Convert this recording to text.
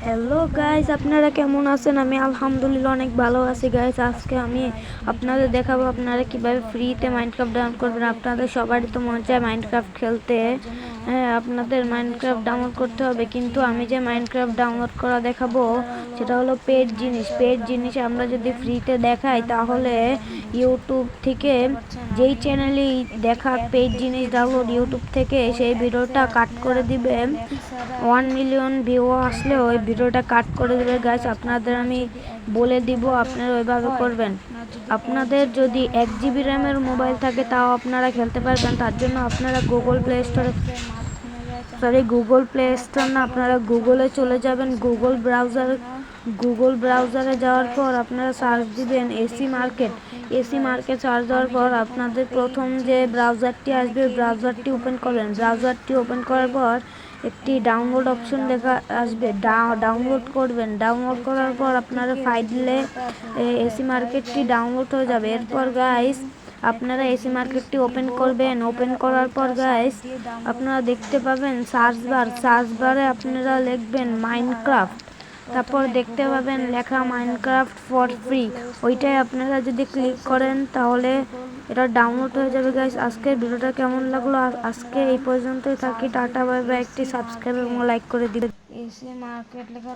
Hello guys, আপনারা কেমন আছেন? আমি আলহামদুলিল্লাহ অনেক ভালো আছি গাইস। আজকে আমি আপনাদের দেখাবো আপনারা কিভাবে ফ্রিতে মাইনক্রাফট ডাউনলোড করবেন। আপনাদের সবারই তো মনে চায় মাইনক্রাফট খেলতে। হ্যাঁ, আপনাদের মাইনক্রাফট ডাউনলোড করতে হবে, কিন্তু আমি যে মাইনক্রাফট ডাউনলোড করা দেখাবো সেটা হলো পেড জিনিস। পেড জিনিস আমরা যদি ফ্রিতে দেখাই তাহলে ইউটিউব থেকে যেই চ্যানেলেই দেখা পেড জিনিস ডাউনলোড ইউটিউব থেকে সেই ভিডিওটা কাট করে দিবে। 1 মিলিয়ন ভিউ আসলে ওই ভিডিওটা কাট করে দেবে গাইস। আপনাদের আমি বলে দিব, আপনারা ওইভাবে করবেন। আপনাদের যদি 1 জিবি র্যামের মোবাইল থাকে তাও আপনারা খেলতে পারবেন। তার জন্য আপনারা গুগল প্লে স্টোর না, আপনারা গুগলে চলে যাবেন। গুগল ব্রাউজারে যাওয়ার পর আপনারা সার্চ দিবেন এসি মার্কেট সার্চ দেওয়ার পর আপনাদের প্রথম যে ব্রাউজারটি আসবে ব্রাউজারটি ওপেন করবেন। ব্রাউজারটি ওপেন করার পর একটি ডাউনলোড অপশন লেখা আসবে, ডাউনলোড করবেন। ডাউনলোড করার পর আপনারা ফাইলে এসি মার্কেটটি ডাউনলোড হয়ে যাবে। এরপর গাইস আপনারা এসি মার্কেটটি ওপেন করবেন। ওপেন করার পর গাইস আপনারা দেখতে পাবেন সার্চ বারে আপনারা লিখবেন মাইনক্রাফট, তারপর দেখতে পাবেন লেখা মাইনক্রাফট ফর ফ্রি। ওইটাই আপনারা যদি ক্লিক করেন তাহলে এটা ডাউনলোড হয়ে যাবে গাইস। আজকের ভিডিওটা কেমন লাগলো? আজকে এই পর্যন্তই থাকি। Tata bye bye. একটি সাবস্ক্রাইব এবং লাইক করে দিবেন। এসি মার্কেট লেখা